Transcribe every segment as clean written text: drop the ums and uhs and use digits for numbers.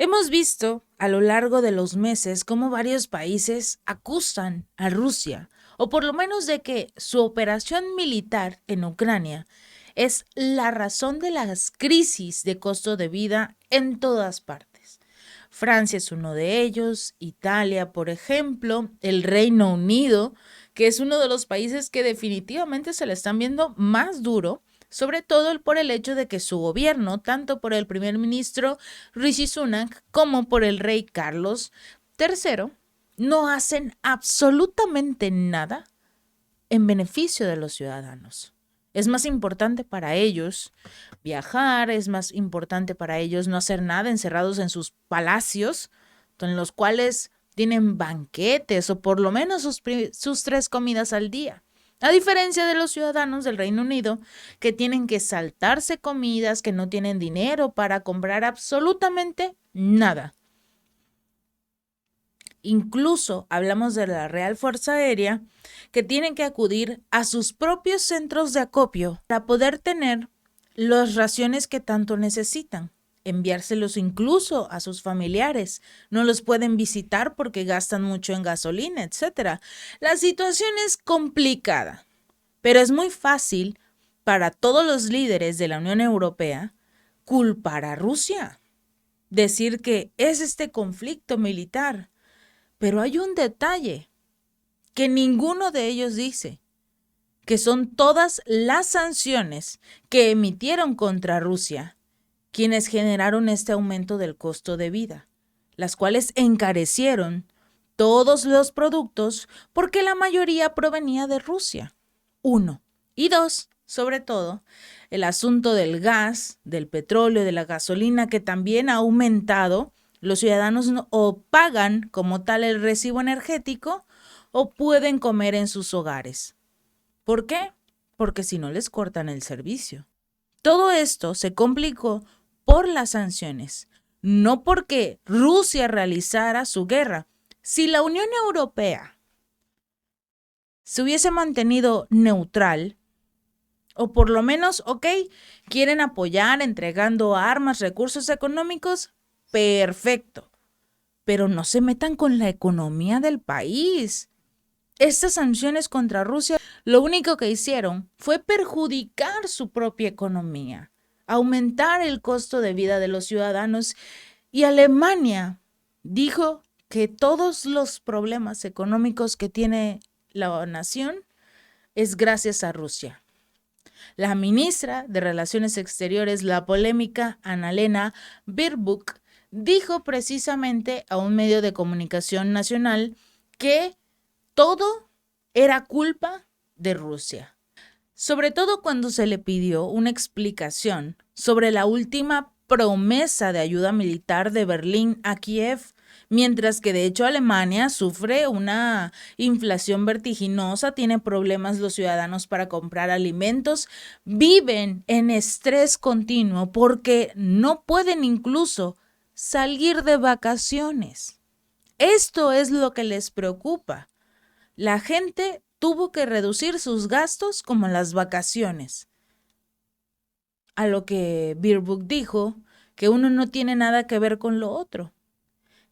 Hemos visto a lo largo de los meses cómo varios países acusan a Rusia, o por lo menos de que su operación militar en Ucrania es la razón de las crisis de costo de vida en todas partes. Francia es uno de ellos, Italia, por ejemplo, el Reino Unido, que es uno de los países que definitivamente se le están viendo más duro, sobre todo por el hecho de que su gobierno, tanto por el primer ministro Rishi Sunak como por el rey Carlos III, no hacen absolutamente nada en beneficio de los ciudadanos. Es más importante para ellos viajar, es más importante para ellos no hacer nada encerrados en sus palacios, en los cuales tienen banquetes o por lo menos sus 3 comidas al día. A diferencia de los ciudadanos del Reino Unido, que tienen que saltarse comidas, que no tienen dinero para comprar absolutamente nada. Incluso hablamos de la Real Fuerza Aérea, que tienen que acudir a sus propios centros de acopio para poder tener las raciones que tanto necesitan, enviárselos incluso a sus familiares. No los pueden visitar porque gastan mucho en gasolina, etc. La situación es complicada, pero es muy fácil para todos los líderes de la Unión Europea culpar a Rusia, decir que es este conflicto militar. Pero hay un detalle que ninguno de ellos dice, que son todas las sanciones que emitieron contra Rusia quienes generaron este aumento del costo de vida, las cuales encarecieron todos los productos porque la mayoría provenía de Rusia. Uno. Y dos, sobre todo, el asunto del gas, del petróleo, de la gasolina, que también ha aumentado. Los ciudadanos o pagan como tal el recibo energético o pueden comer en sus hogares. ¿Por qué? Porque si no les cortan el servicio. Todo esto se complicó por las sanciones, no porque Rusia realizara su guerra. Si la Unión Europea se hubiese mantenido neutral, o por lo menos, quieren apoyar entregando armas, recursos económicos, perfecto, pero no se metan con la economía del país. Estas sanciones contra Rusia lo único que hicieron fue perjudicar su propia economía, aumentar el costo de vida de los ciudadanos, y Alemania dijo que todos los problemas económicos que tiene la nación es gracias a Rusia. La ministra de Relaciones Exteriores, la polémica Annalena Baerbock, dijo precisamente a un medio de comunicación nacional que todo era culpa de Rusia. Sobre todo cuando se le pidió una explicación sobre la última promesa de ayuda militar de Berlín a Kiev, mientras que de hecho Alemania sufre una inflación vertiginosa, tiene problemas los ciudadanos para comprar alimentos, viven en estrés continuo porque no pueden incluso salir de vacaciones. Esto es lo que les preocupa. La gente tuvo que reducir sus gastos como las vacaciones. A lo que Baerbock dijo que uno no tiene nada que ver con lo otro,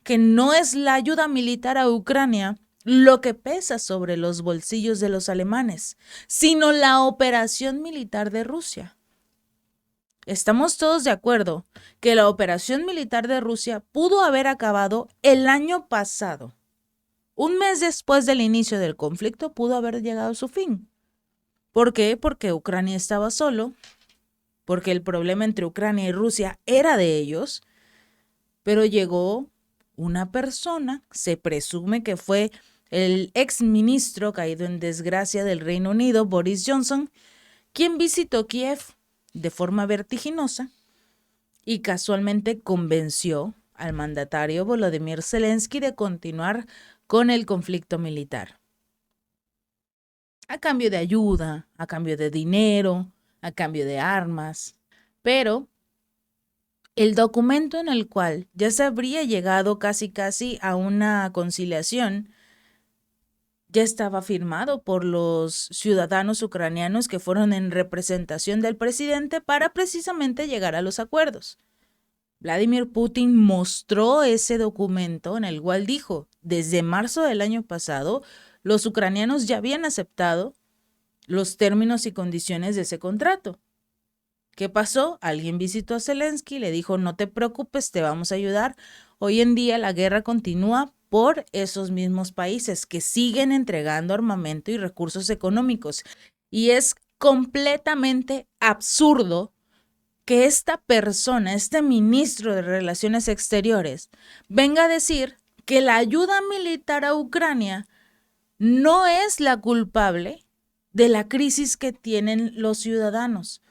que no es la ayuda militar a Ucrania lo que pesa sobre los bolsillos de los alemanes, sino la operación militar de Rusia. Estamos todos de acuerdo que la operación militar de Rusia pudo haber acabado el año pasado. Un mes después del inicio del conflicto pudo haber llegado a su fin. ¿Por qué? Porque Ucrania estaba solo, porque el problema entre Ucrania y Rusia era de ellos, pero llegó una persona, se presume que fue el exministro caído en desgracia del Reino Unido, Boris Johnson, quien visitó Kiev de forma vertiginosa y casualmente convenció al mandatario Volodymyr Zelensky de continuar con el conflicto militar. A cambio de ayuda, a cambio de dinero, a cambio de armas. Pero el documento en el cual ya se habría llegado casi a una conciliación ya estaba firmado por los ciudadanos ucranianos que fueron en representación del presidente para precisamente llegar a los acuerdos. Vladimir Putin mostró ese documento en el cual dijo, desde marzo del año pasado, los ucranianos ya habían aceptado los términos y condiciones de ese contrato. ¿Qué pasó? Alguien visitó a Zelensky y le dijo, no te preocupes, te vamos a ayudar. Hoy en día la guerra continúa por esos mismos países que siguen entregando armamento y recursos económicos. Y es completamente absurdo que esta persona, este ministro de Relaciones Exteriores, venga a decir que la ayuda militar a Ucrania no es la culpable de la crisis que tienen los ciudadanos,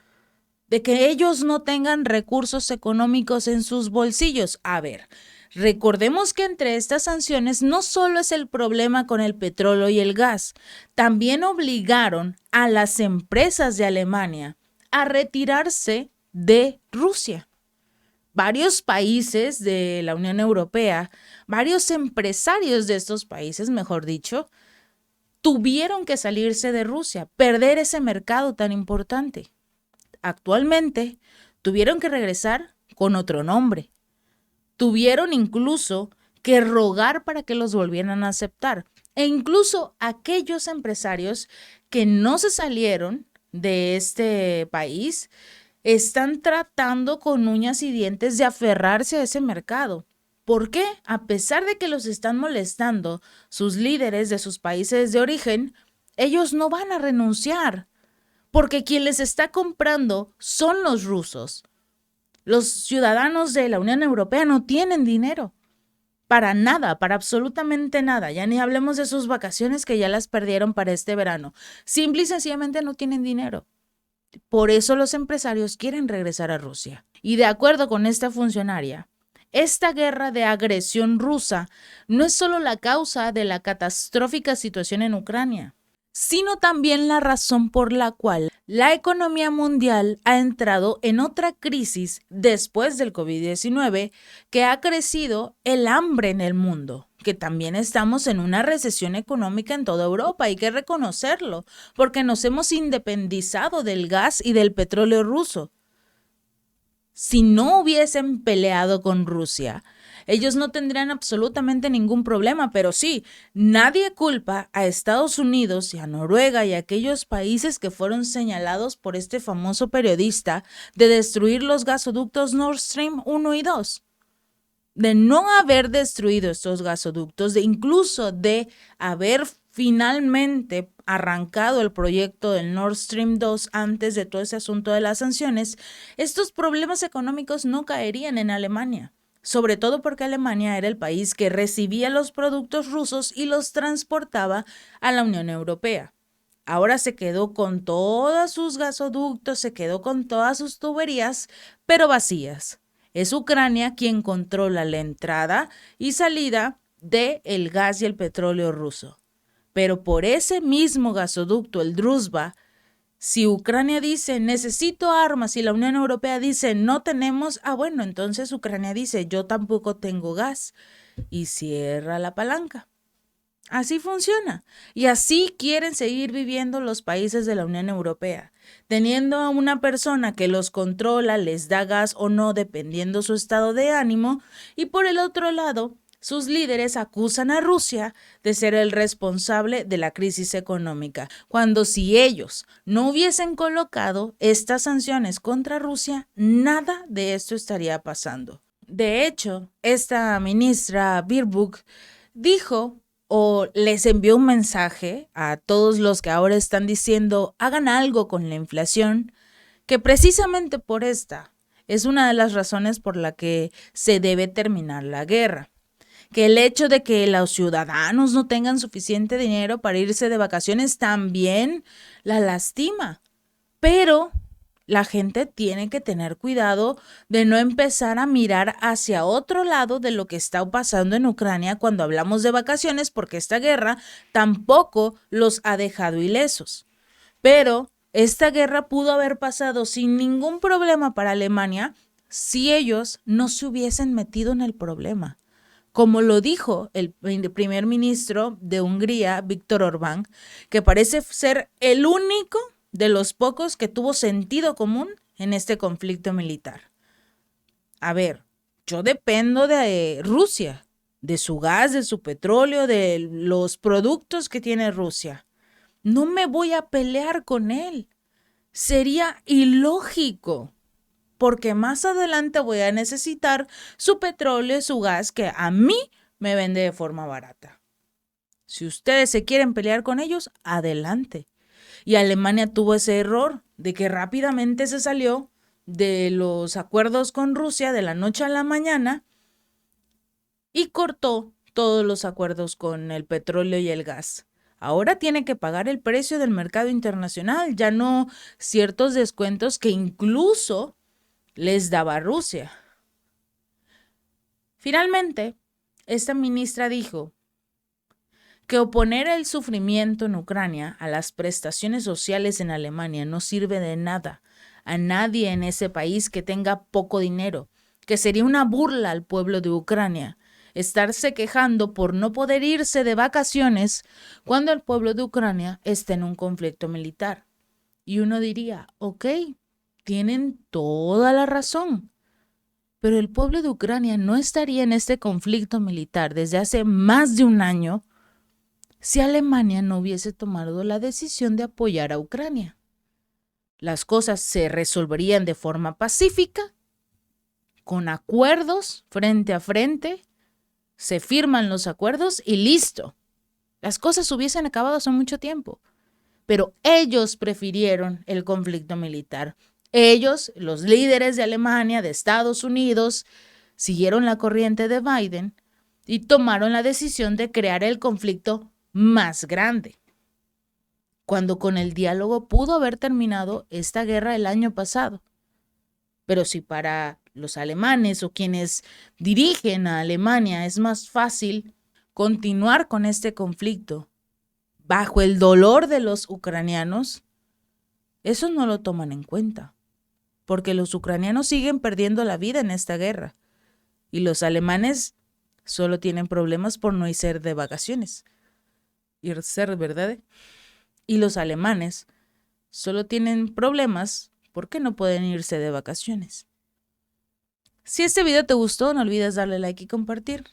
de que ellos no tengan recursos económicos en sus bolsillos. A ver, recordemos que entre estas sanciones no solo es el problema con el petróleo y el gas, también obligaron a las empresas de Alemania a retirarse de Rusia. Varios países de la Unión Europea, varios empresarios de estos países, mejor dicho, tuvieron que salirse de Rusia, perder ese mercado tan importante. Actualmente tuvieron que regresar con otro nombre. Tuvieron incluso que rogar para que los volvieran a aceptar. E incluso aquellos empresarios que no se salieron de este país están tratando con uñas y dientes de aferrarse a ese mercado. ¿Por qué? A pesar de que los están molestando sus líderes de sus países de origen, ellos no van a renunciar, porque quien les está comprando son los rusos. Los ciudadanos de la Unión Europea no tienen dinero. Para nada, para absolutamente nada. Ya ni hablemos de sus vacaciones que ya las perdieron para este verano. Simple y sencillamente no tienen dinero. Por eso los empresarios quieren regresar a Rusia. Y de acuerdo con esta funcionaria, esta guerra de agresión rusa no es solo la causa de la catastrófica situación en Ucrania, sino también la razón por la cual la economía mundial ha entrado en otra crisis después del COVID-19, que ha crecido el hambre en el mundo, que también estamos en una recesión económica en toda Europa, hay que reconocerlo, porque nos hemos independizado del gas y del petróleo ruso. Si no hubiesen peleado con Rusia, ellos no tendrían absolutamente ningún problema, pero sí, nadie culpa a Estados Unidos y a Noruega y a aquellos países que fueron señalados por este famoso periodista de destruir los gasoductos Nord Stream 1 y 2. De no haber destruido estos gasoductos, de incluso de haber finalmente arrancado el proyecto del Nord Stream 2 antes de todo ese asunto de las sanciones, estos problemas económicos no caerían en Alemania, sobre todo porque Alemania era el país que recibía los productos rusos y los transportaba a la Unión Europea. Ahora se quedó con todos sus gasoductos, se quedó con todas sus tuberías, pero vacías. Es Ucrania quien controla la entrada y salida del gas y el petróleo ruso. Pero por ese mismo gasoducto, el Druzhba, si Ucrania dice necesito armas y la Unión Europea dice no tenemos, bueno, entonces Ucrania dice yo tampoco tengo gas y cierra la palanca. Así funciona. Y así quieren seguir viviendo los países de la Unión Europea, teniendo a una persona que los controla, les da gas o no, dependiendo su estado de ánimo, y por el otro lado, sus líderes acusan a Rusia de ser el responsable de la crisis económica, cuando si ellos no hubiesen colocado estas sanciones contra Rusia, nada de esto estaría pasando. De hecho, esta ministra Baerbock dijo o les envió un mensaje a todos los que ahora están diciendo hagan algo con la inflación, que precisamente por esta es una de las razones por la que se debe terminar la guerra. Que el hecho de que los ciudadanos no tengan suficiente dinero para irse de vacaciones también la lastima. Pero la gente tiene que tener cuidado de no empezar a mirar hacia otro lado de lo que está pasando en Ucrania cuando hablamos de vacaciones, porque esta guerra tampoco los ha dejado ilesos. Pero esta guerra pudo haber pasado sin ningún problema para Alemania si ellos no se hubiesen metido en el problema. Como lo dijo el primer ministro de Hungría, Viktor Orbán, que parece ser el único de los pocos que tuvo sentido común en este conflicto militar. A ver, yo dependo de Rusia, de su gas, de su petróleo, de los productos que tiene Rusia. No me voy a pelear con él. Sería ilógico, porque más adelante voy a necesitar su petróleo, su gas, que a mí me vende de forma barata. Si ustedes se quieren pelear con ellos, adelante. Y Alemania tuvo ese error de que rápidamente se salió de los acuerdos con Rusia de la noche a la mañana y cortó todos los acuerdos con el petróleo y el gas. Ahora tiene que pagar el precio del mercado internacional, ya no ciertos descuentos que incluso les daba Rusia. Finalmente, esta ministra dijo que oponer el sufrimiento en Ucrania a las prestaciones sociales en Alemania no sirve de nada a nadie en ese país que tenga poco dinero, que sería una burla al pueblo de Ucrania estarse quejando por no poder irse de vacaciones cuando el pueblo de Ucrania está en un conflicto militar. Y uno diría, ok, tienen toda la razón, pero el pueblo de Ucrania no estaría en este conflicto militar desde hace más de un año si Alemania no hubiese tomado la decisión de apoyar a Ucrania. Las cosas se resolverían de forma pacífica, con acuerdos frente a frente, se firman los acuerdos y listo. Las cosas hubiesen acabado hace mucho tiempo, pero ellos prefirieron el conflicto militar. Ellos, los líderes de Alemania, de Estados Unidos, siguieron la corriente de Biden y tomaron la decisión de crear el conflicto más grande, cuando con el diálogo pudo haber terminado esta guerra el año pasado. Pero si para los alemanes o quienes dirigen a Alemania es más fácil continuar con este conflicto bajo el dolor de los ucranianos, eso no lo toman en cuenta, porque los ucranianos siguen perdiendo la vida en esta guerra y los alemanes solo tienen problemas por no irse de vacaciones. ¿Verdad? Y los alemanes solo tienen problemas porque no pueden irse de vacaciones. Si este video te gustó, no olvides darle like y compartir.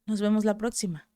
Nos vemos la próxima.